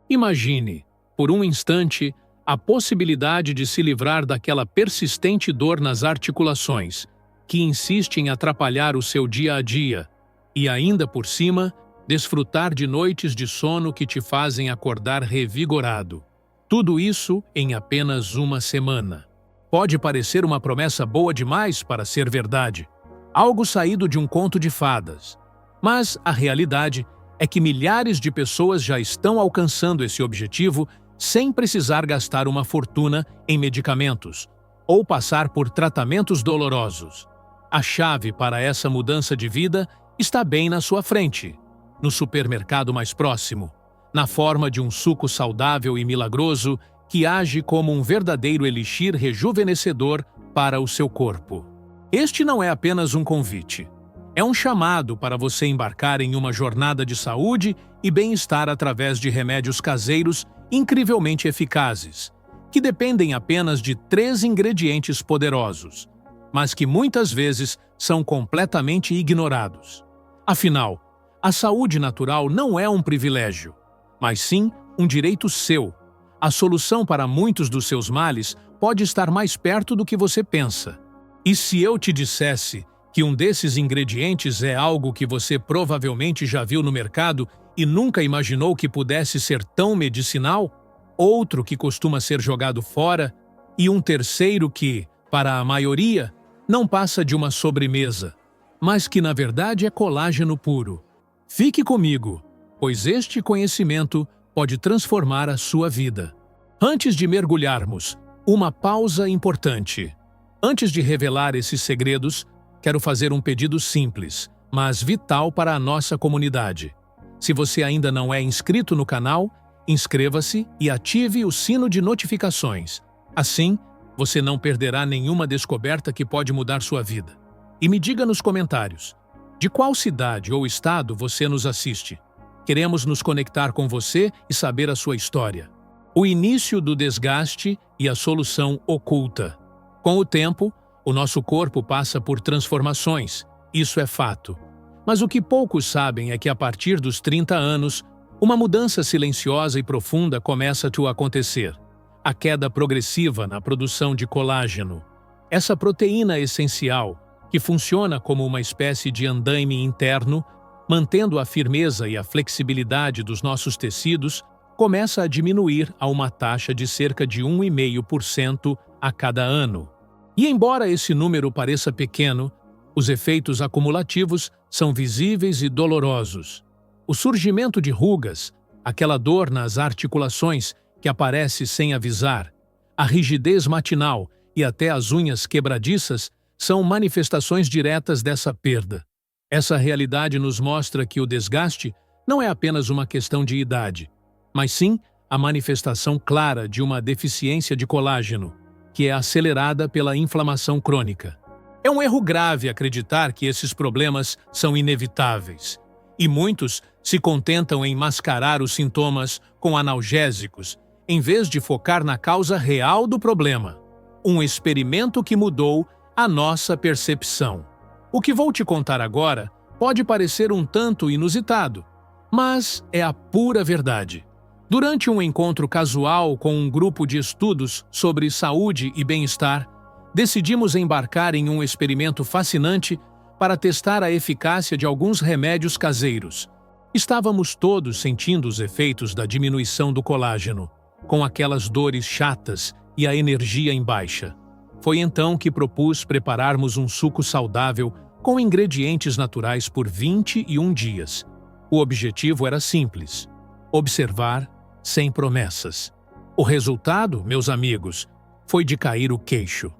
Imagine, por um instante, a possibilidade de se livrar daquela persistente dor nas articulações, que insiste em atrapalhar o seu dia a dia, e ainda por cima, desfrutar de noites de sono que te fazem acordar revigorado. Tudo isso em apenas uma semana. Pode parecer uma promessa boa demais para ser verdade, algo saído de um conto de fadas. Mas a realidade é que milhares de pessoas já estão alcançando esse objetivo sem precisar gastar uma fortuna em medicamentos ou passar por tratamentos dolorosos. A chave para essa mudança de vida está bem na sua frente, no supermercado mais próximo, na forma de um suco saudável e milagroso que age como um verdadeiro elixir rejuvenescedor para o seu corpo. Este não é apenas um convite. É um chamado para você embarcar em uma jornada de saúde e bem-estar através de remédios caseiros incrivelmente eficazes, que dependem apenas de 3 ingredientes poderosos, mas que muitas vezes são completamente ignorados. Afinal, a saúde natural não é um privilégio, mas sim um direito seu. A solução para muitos dos seus males pode estar mais perto do que você pensa. E se eu te dissesse que um desses ingredientes é algo que você provavelmente já viu no mercado e nunca imaginou que pudesse ser tão medicinal, outro que costuma ser jogado fora, e um terceiro que, para a maioria, não passa de uma sobremesa, mas que na verdade é colágeno puro. Fique comigo, pois este conhecimento pode transformar a sua vida. Antes de mergulharmos, uma pausa importante. Antes de revelar esses segredos, quero fazer um pedido simples, mas vital para a nossa comunidade. Se você ainda não é inscrito no canal, inscreva-se e ative o sino de notificações. Assim, você não perderá nenhuma descoberta que pode mudar sua vida. E me diga nos comentários, de qual cidade ou estado você nos assiste? Queremos nos conectar com você e saber a sua história. O início do desgaste e a solução oculta. Com o tempo, o nosso corpo passa por transformações, isso é fato. Mas o que poucos sabem é que a partir dos 30 anos, uma mudança silenciosa e profunda começa a acontecer. A queda progressiva na produção de colágeno. Essa proteína essencial, que funciona como uma espécie de andaime interno, mantendo a firmeza e a flexibilidade dos nossos tecidos, começa a diminuir a uma taxa de cerca de 1,5% a cada ano. E embora esse número pareça pequeno, os efeitos acumulativos são visíveis e dolorosos. O surgimento de rugas, aquela dor nas articulações que aparece sem avisar, a rigidez matinal e até as unhas quebradiças são manifestações diretas dessa perda. Essa realidade nos mostra que o desgaste não é apenas uma questão de idade, mas sim a manifestação clara de uma deficiência de colágeno, que é acelerada pela inflamação crônica. É um erro grave acreditar que esses problemas são inevitáveis, e muitos se contentam em mascarar os sintomas com analgésicos, em vez de focar na causa real do problema. Um experimento que mudou a nossa percepção. O que vou te contar agora pode parecer um tanto inusitado, mas é a pura verdade. Durante um encontro casual com um grupo de estudos sobre saúde e bem-estar, decidimos embarcar em um experimento fascinante para testar a eficácia de alguns remédios caseiros. Estávamos todos sentindo os efeitos da diminuição do colágeno, com aquelas dores chatas e a energia em baixa. Foi então que propus prepararmos um suco saudável com ingredientes naturais por 21 dias. O objetivo era simples: observar sem promessas. O resultado, meus amigos, foi de cair o queixo.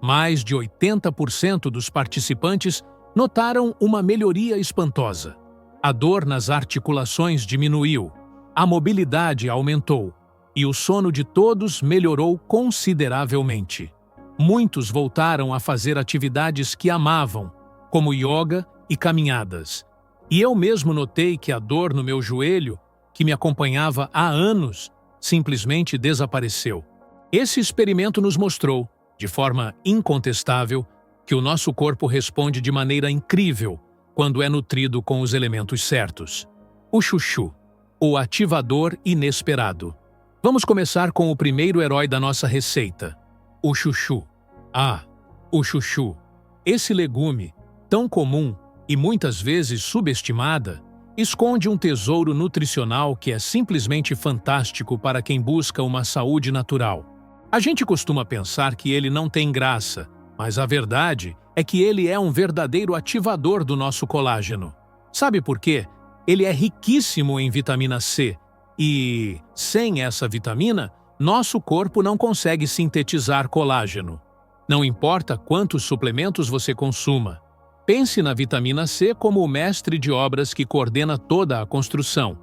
Mais de 80% dos participantes notaram uma melhoria espantosa. A dor nas articulações diminuiu, a mobilidade aumentou e o sono de todos melhorou consideravelmente. Muitos voltaram a fazer atividades que amavam, como yoga e caminhadas. E eu mesmo notei que a dor no meu joelho, que me acompanhava há anos, simplesmente desapareceu. Esse experimento nos mostrou, de forma incontestável, que o nosso corpo responde de maneira incrível quando é nutrido com os elementos certos. O chuchu. o ativador inesperado. Vamos começar com o primeiro herói da nossa receita, o chuchu. O chuchu. Esse legume, tão comum e muitas vezes subestimada, esconde um tesouro nutricional que é simplesmente fantástico para quem busca uma saúde natural. A gente costuma pensar que ele não tem graça, mas a verdade é que ele é um verdadeiro ativador do nosso colágeno. Sabe por quê? Ele é riquíssimo em vitamina C e, sem essa vitamina, nosso corpo não consegue sintetizar colágeno. Não importa quantos suplementos você consuma. Pense na vitamina C como o mestre de obras que coordena toda a construção,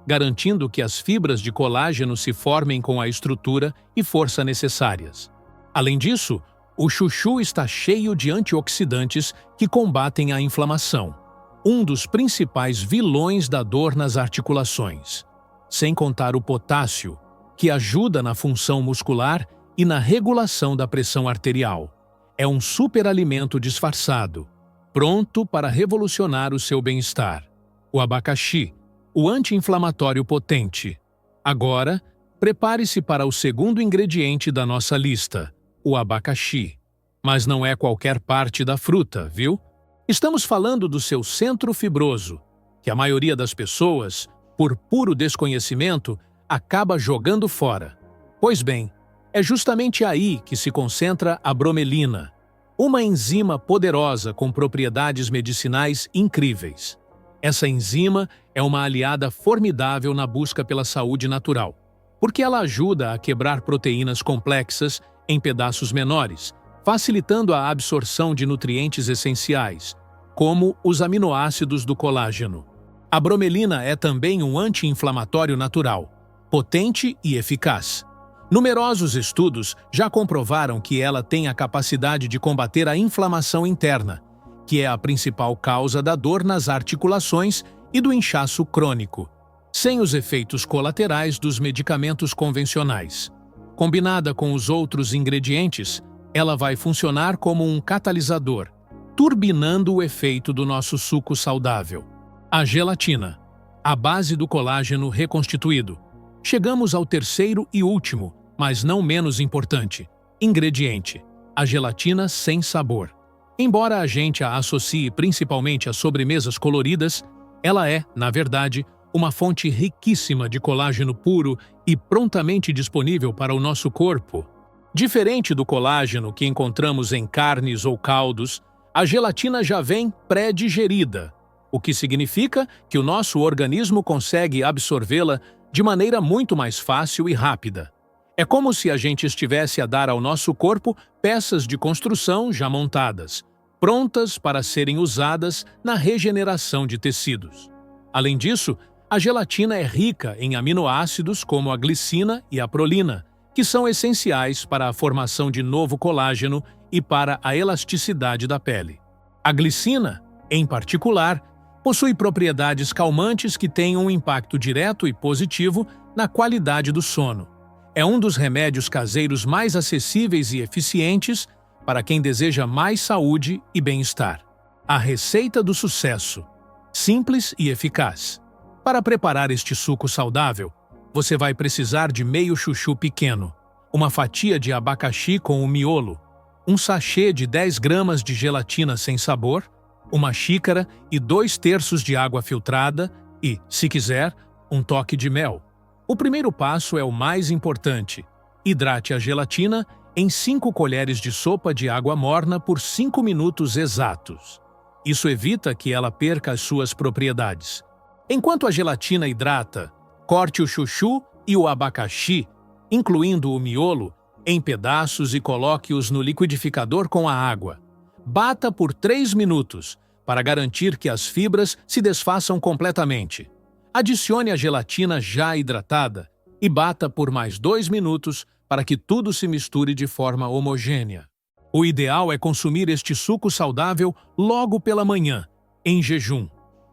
garantindo que as fibras de colágeno se formem com a estrutura e força necessárias. Além disso, o chuchu está cheio de antioxidantes que combatem a inflamação, um dos principais vilões da dor nas articulações. Sem contar o potássio, que ajuda na função muscular e na regulação da pressão arterial. É um superalimento disfarçado, pronto para revolucionar o seu bem-estar. O abacaxi, o anti-inflamatório potente. Agora, prepare-se para o segundo ingrediente da nossa lista, o abacaxi. Mas não é qualquer parte da fruta, viu? Estamos falando do seu centro fibroso, que a maioria das pessoas, por puro desconhecimento, acaba jogando fora. Pois bem, é justamente aí que se concentra a bromelina, uma enzima poderosa com propriedades medicinais incríveis. Essa enzima é uma aliada formidável na busca pela saúde natural, porque ela ajuda a quebrar proteínas complexas em pedaços menores, facilitando a absorção de nutrientes essenciais, como os aminoácidos do colágeno. A bromelina é também um anti-inflamatório natural, potente e eficaz. Numerosos estudos já comprovaram que ela tem a capacidade de combater a inflamação interna, que é a principal causa da dor nas articulações e do inchaço crônico, sem os efeitos colaterais dos medicamentos convencionais. Combinada com os outros ingredientes, ela vai funcionar como um catalisador, turbinando o efeito do nosso suco saudável. A gelatina, a base do colágeno reconstituído. Chegamos ao terceiro e último, mas não menos importante, ingrediente, a gelatina sem sabor. Embora a gente a associe principalmente a sobremesas coloridas, ela é, na verdade, uma fonte riquíssima de colágeno puro e prontamente disponível para o nosso corpo. Diferente do colágeno que encontramos em carnes ou caldos, a gelatina já vem pré-digerida, o que significa que o nosso organismo consegue absorvê-la de maneira muito mais fácil e rápida. É como se a gente estivesse a dar ao nosso corpo peças de construção já montadas, prontas para serem usadas na regeneração de tecidos. Além disso, a gelatina é rica em aminoácidos como a glicina e a prolina, que são essenciais para a formação de novo colágeno e para a elasticidade da pele. A glicina, em particular, possui propriedades calmantes que têm um impacto direto e positivo na qualidade do sono. É um dos remédios caseiros mais acessíveis e eficientes para quem deseja mais saúde e bem-estar. A receita do sucesso. Simples e eficaz. Para preparar este suco saudável, você vai precisar de meio chuchu pequeno, uma fatia de abacaxi com o miolo, um sachê de 10 gramas de gelatina sem sabor, uma xícara e 2/3 de água filtrada e, se quiser, um toque de mel. O primeiro passo é o mais importante. Hidrate a gelatina em 5 colheres de sopa de água morna por 5 minutos exatos. Isso evita que ela perca as suas propriedades. Enquanto a gelatina hidrata, corte o chuchu e o abacaxi, incluindo o miolo, em pedaços e coloque-os no liquidificador com a água. Bata por 3 minutos, para garantir que as fibras se desfaçam completamente. Adicione a gelatina já hidratada e bata por mais 2 minutos para que tudo se misture de forma homogênea. O ideal é consumir este suco saudável logo pela manhã, em jejum,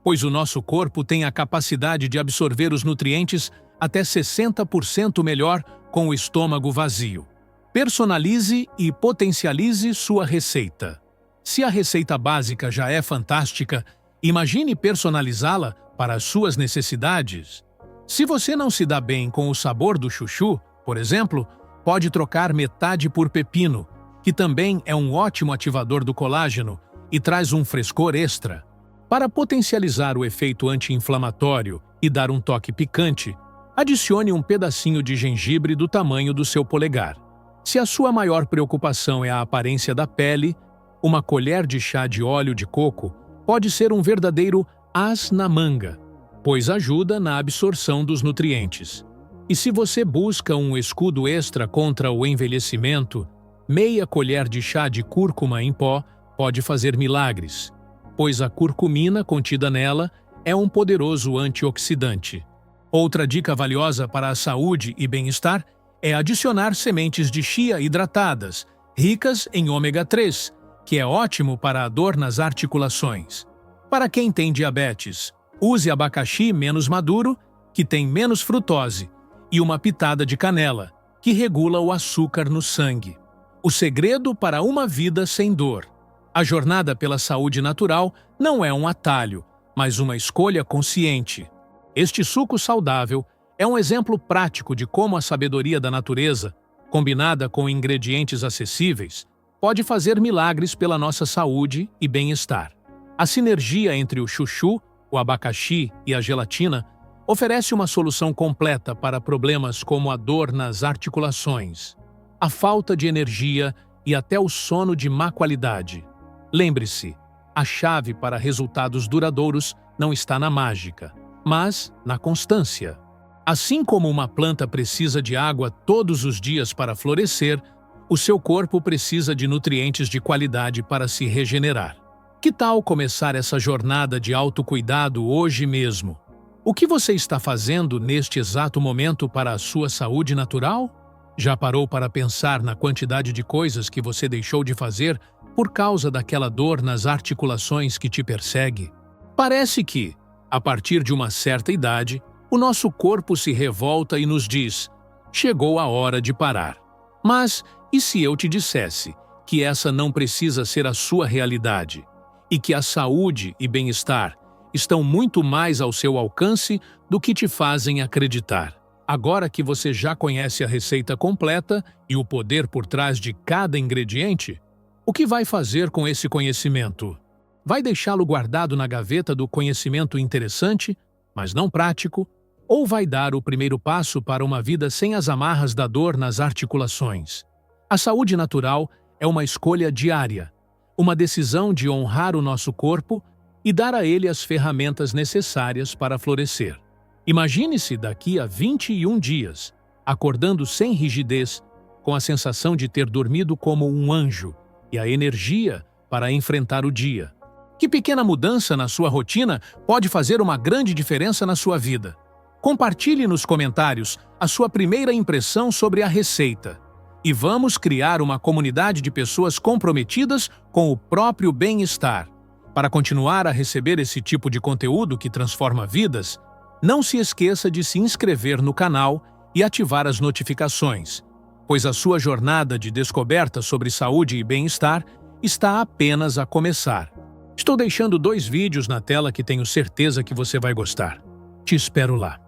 pois o nosso corpo tem a capacidade de absorver os nutrientes até 60% melhor com o estômago vazio. Personalize e potencialize sua receita. Se a receita básica já é fantástica, imagine personalizá-la para as suas necessidades. Se você não se dá bem com o sabor do chuchu, por exemplo, pode trocar metade por pepino, que também é um ótimo ativador do colágeno e traz um frescor extra. Para potencializar o efeito anti-inflamatório e dar um toque picante, adicione um pedacinho de gengibre do tamanho do seu polegar. Se a sua maior preocupação é a aparência da pele, uma colher de chá de óleo de coco pode ser um verdadeiro as na manga, pois ajuda na absorção dos nutrientes. E se você busca um escudo extra contra o envelhecimento, meia colher de chá de cúrcuma em pó pode fazer milagres, pois a curcumina contida nela é um poderoso antioxidante. Outra dica valiosa para a saúde e bem-estar é adicionar sementes de chia hidratadas, ricas em ômega 3, que é ótimo para a dor nas articulações. Para quem tem diabetes, use abacaxi menos maduro, que tem menos frutose, e uma pitada de canela, que regula o açúcar no sangue. O segredo para uma vida sem dor. A jornada pela saúde natural não é um atalho, mas uma escolha consciente. Este suco saudável é um exemplo prático de como a sabedoria da natureza, combinada com ingredientes acessíveis, pode fazer milagres pela nossa saúde e bem-estar. A sinergia entre o chuchu, o abacaxi e a gelatina oferece uma solução completa para problemas como a dor nas articulações, a falta de energia e até o sono de má qualidade. Lembre-se, a chave para resultados duradouros não está na mágica, mas na constância. Assim como uma planta precisa de água todos os dias para florescer, o seu corpo precisa de nutrientes de qualidade para se regenerar. Que tal começar essa jornada de autocuidado hoje mesmo? O que você está fazendo neste exato momento para a sua saúde natural? Já parou para pensar na quantidade de coisas que você deixou de fazer por causa daquela dor nas articulações que te persegue? Parece que, a partir de uma certa idade, o nosso corpo se revolta e nos diz: chegou a hora de parar. Mas e se eu te dissesse que essa não precisa ser a sua realidade e que a saúde e bem-estar estão muito mais ao seu alcance do que te fazem acreditar? Agora que você já conhece a receita completa e o poder por trás de cada ingrediente, o que vai fazer com esse conhecimento? Vai deixá-lo guardado na gaveta do conhecimento interessante, mas não prático? Ou vai dar o primeiro passo para uma vida sem as amarras da dor nas articulações? A saúde natural é uma escolha diária, uma decisão de honrar o nosso corpo e dar a ele as ferramentas necessárias para florescer. Imagine-se daqui a 21 dias, acordando sem rigidez, com a sensação de ter dormido como um anjo e a energia para enfrentar o dia. Que pequena mudança na sua rotina pode fazer uma grande diferença na sua vida? Compartilhe nos comentários a sua primeira impressão sobre a receita. E vamos criar uma comunidade de pessoas comprometidas com o próprio bem-estar. Para continuar a receber esse tipo de conteúdo que transforma vidas, não se esqueça de se inscrever no canal e ativar as notificações, pois a sua jornada de descoberta sobre saúde e bem-estar está apenas a começar. Estou deixando 2 vídeos na tela que tenho certeza que você vai gostar. Te espero lá.